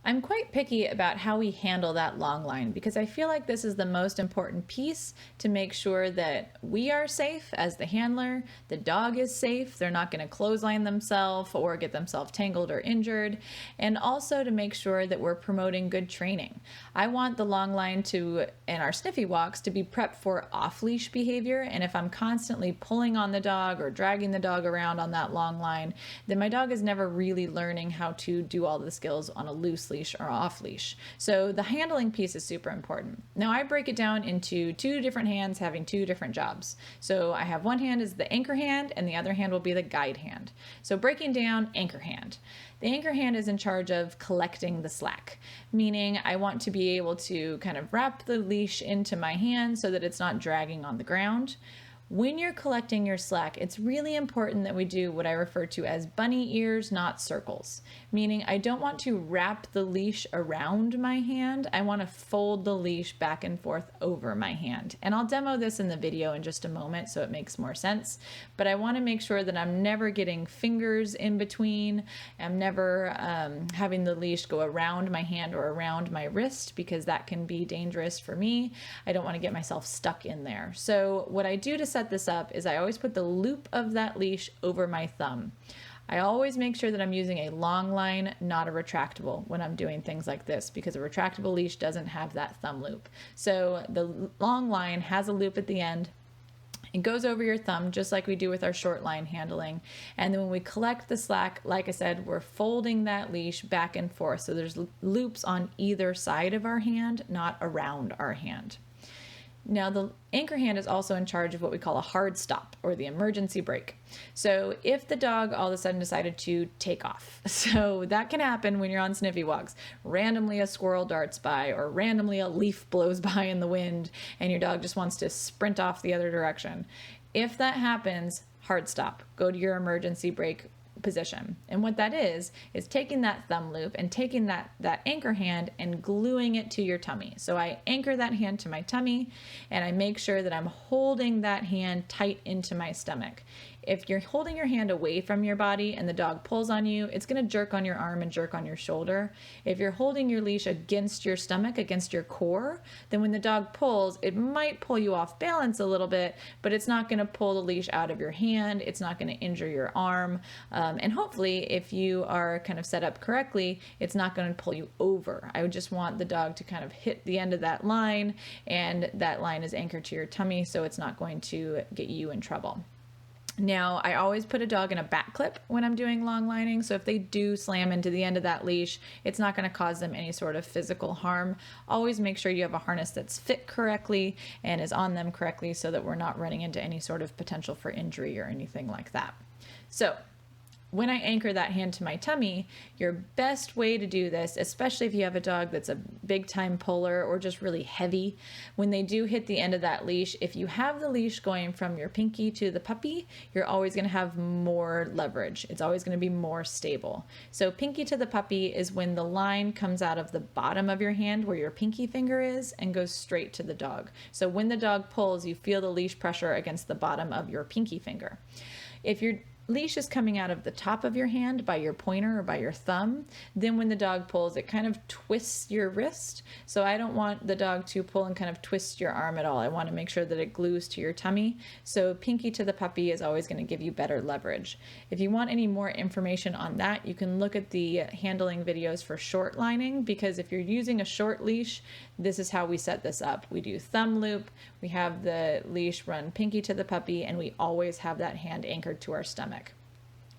I'm quite picky about how we handle that long line because I feel like this is the most important piece to make sure that we are safe as the handler, the dog is safe, they're not going to clothesline themselves or get themselves tangled or injured, and also to make sure that we're promoting good training. I want the long line and our sniffy walks to be prepped for off-leash behavior, and if I'm constantly pulling on the dog or dragging the dog around on that long line, then my dog is never really learning how to do all the skills on a loose leash or off leash. So the handling piece is super important. Now I break it down into two different hands having two different jobs. So I have one hand is the anchor hand and the other hand will be the guide hand. So breaking down anchor hand. The anchor hand is in charge of collecting the slack, meaning I want to be able to kind of wrap the leash into my hand so that it's not dragging on the ground. When you're collecting your slack, it's really important that we do what I refer to as bunny ears, not circles. Meaning I don't want to wrap the leash around my hand. I want to fold the leash back and forth over my hand. And I'll demo this in the video in just a moment so it makes more sense. But I want to make sure that I'm never getting fingers in between. I'm never having the leash go around my hand or around my wrist because that can be dangerous for me. I don't want to get myself stuck in there. So what I do to set this up is I always put the loop of that leash over my thumb. I always make sure that I'm using a long line, not a retractable when I'm doing things like this because a retractable leash doesn't have that thumb loop. So the long line has a loop at the end. It goes over your thumb just like we do with our short line handling. And then when we collect the slack, like I said, we're folding that leash back and forth. So there's loops on either side of our hand, not around our hand. Now, the anchor hand is also in charge of what we call a hard stop or the emergency brake. So if the dog all of a sudden decided to take off, so that can happen when you're on sniffy walks. Randomly a squirrel darts by or randomly a leaf blows by in the wind and your dog just wants to sprint off the other direction. If that happens, hard stop. Go to your emergency brake position. And what that is taking that thumb loop and taking that anchor hand and gluing it to your tummy. So I anchor that hand to my tummy and I make sure that I'm holding that hand tight into my stomach. If you're holding your hand away from your body and the dog pulls on you, it's going to jerk on your arm and jerk on your shoulder. If you're holding your leash against your stomach, against your core, then when the dog pulls, it might pull you off balance a little bit, but it's not going to pull the leash out of your hand. It's not going to injure your arm. And hopefully, if you are kind of set up correctly, it's not going to pull you over. I would just want the dog to kind of hit the end of that line, and that line is anchored to your tummy, so it's not going to get you in trouble. Now, I always put a dog in a back clip when I'm doing long lining, so if they do slam into the end of that leash, it's not going to cause them any sort of physical harm. Always make sure you have a harness that's fit correctly and is on them correctly so that we're not running into any sort of potential for injury or anything like that. So, when I anchor that hand to my tummy, your best way to do this, especially if you have a dog that's a big time puller or just really heavy, when they do hit the end of that leash, if you have the leash going from your pinky to the puppy, you're always going to have more leverage. It's always going to be more stable. So pinky to the puppy is when the line comes out of the bottom of your hand where your pinky finger is and goes straight to the dog. So when the dog pulls, you feel the leash pressure against the bottom of your pinky finger. If your leash is coming out of the top of your hand by your pointer or by your thumb, then when the dog pulls, it kind of twists your wrist. So I don't want the dog to pull and kind of twist your arm at all. I want to make sure that it glues to your tummy. So pinky to the puppy is always going to give you better leverage. If you want any more information on that, you can look at the handling videos for short lining, because if you're using a short leash, this is how we set this up. We do thumb loop, we have the leash run pinky to the puppy, and we always have that hand anchored to our stomach.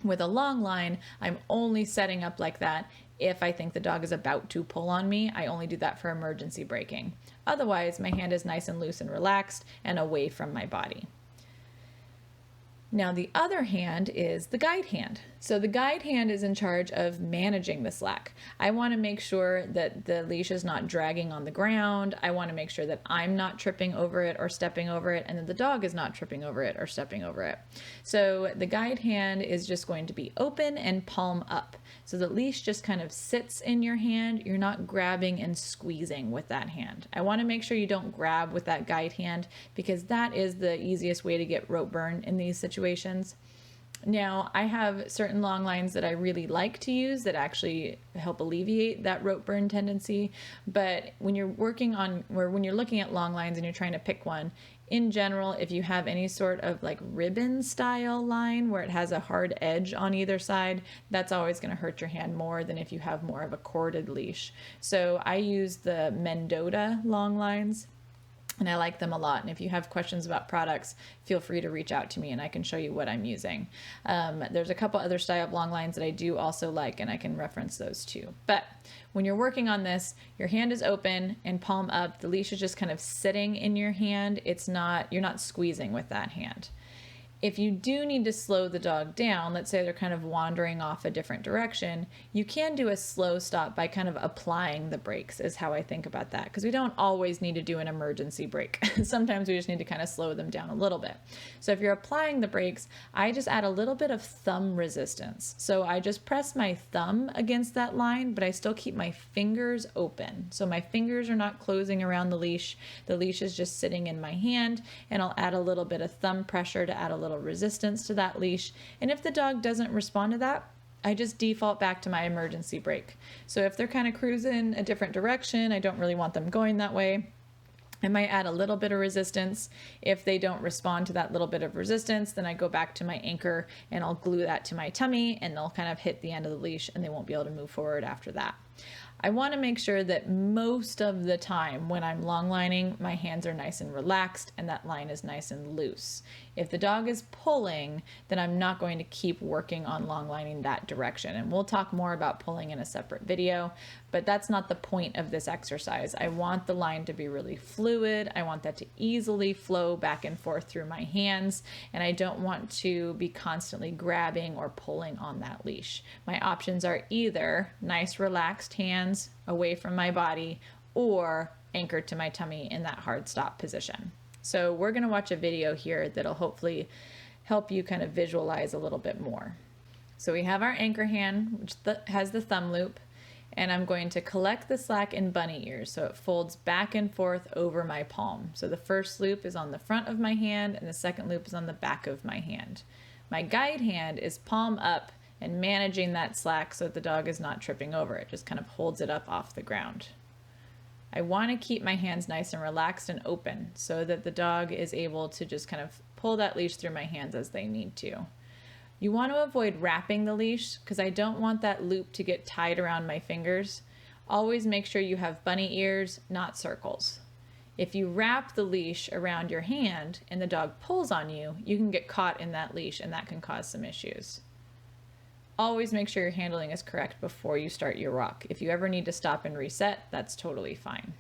With a long line, I'm only setting up like that if I think the dog is about to pull on me. I only do that for emergency braking. Otherwise, my hand is nice and loose and relaxed and away from my body. Now, the other hand is the guide hand. So the guide hand is in charge of managing the slack. I want to make sure that the leash is not dragging on the ground. I want to make sure that I'm not tripping over it or stepping over it, and that the dog is not tripping over it or stepping over it. So the guide hand is just going to be open and palm up. So the leash just kind of sits in your hand. You're not grabbing and squeezing with that hand. I want to make sure you don't grab with that guide hand, because that is the easiest way to get rope burn in these situations. Now, I have certain long lines that I really like to use that actually help alleviate that rope burn tendency. But when you're when you're looking at long lines and you're trying to pick one, in general, if you have any sort of like ribbon style line where it has a hard edge on either side, that's always going to hurt your hand more than if you have more of a corded leash. So I use the Mendota long lines, and I like them a lot. And if you have questions about products, feel free to reach out to me and I can show you what I'm using. There's a couple other style of long lines that I do also like, and I can reference those too. But when you're working on this, your hand is open and palm up. The leash is just kind of sitting in your hand. You're not squeezing with that hand. If you do need to slow the dog down, let's say they're kind of wandering off a different direction, you can do a slow stop by kind of applying the brakes, is how I think about that. Because we don't always need to do an emergency brake. Sometimes we just need to kind of slow them down a little bit. So if you're applying the brakes, I just add a little bit of thumb resistance. So I just press my thumb against that line, but I still keep my fingers open. So my fingers are not closing around the leash. The leash is just sitting in my hand, and I'll add a little bit of thumb pressure to add a little resistance to that leash. And if the dog doesn't respond to that, I just default back to my emergency brake. So if they're kind of cruising a different direction, I don't really want them going that way, I might add a little bit of resistance. If they don't respond to that little bit of resistance, then I go back to my anchor and I'll glue that to my tummy, and they'll kind of hit the end of the leash and they won't be able to move forward after that. I want to make sure that most of the time when I'm long lining, my hands are nice and relaxed and that line is nice and loose. If the dog is pulling, then I'm not going to keep working on long lining that direction. And we'll talk more about pulling in a separate video, but that's not the point of this exercise. I want the line to be really fluid. I want that to easily flow back and forth through my hands, and I don't want to be constantly grabbing or pulling on that leash. My options are either nice relaxed hands away from my body or anchored to my tummy in that hard stop position. So we're going to watch a video here that'll hopefully help you kind of visualize a little bit more. So we have our anchor hand, which has the thumb loop, and I'm going to collect the slack in bunny ears so it folds back and forth over my palm. So the first loop is on the front of my hand and the second loop is on the back of my hand. My guide hand is palm up and managing that slack so that the dog is not tripping over it, just kind of holds it up off the ground. I want to keep my hands nice and relaxed and open so that the dog is able to just kind of pull that leash through my hands as they need to. You want to avoid wrapping the leash because I don't want that loop to get tied around my fingers. Always make sure you have bunny ears, not circles. If you wrap the leash around your hand and the dog pulls on you, you can get caught in that leash and that can cause some issues. Always make sure your handling is correct before you start your walk. If you ever need to stop and reset, that's totally fine.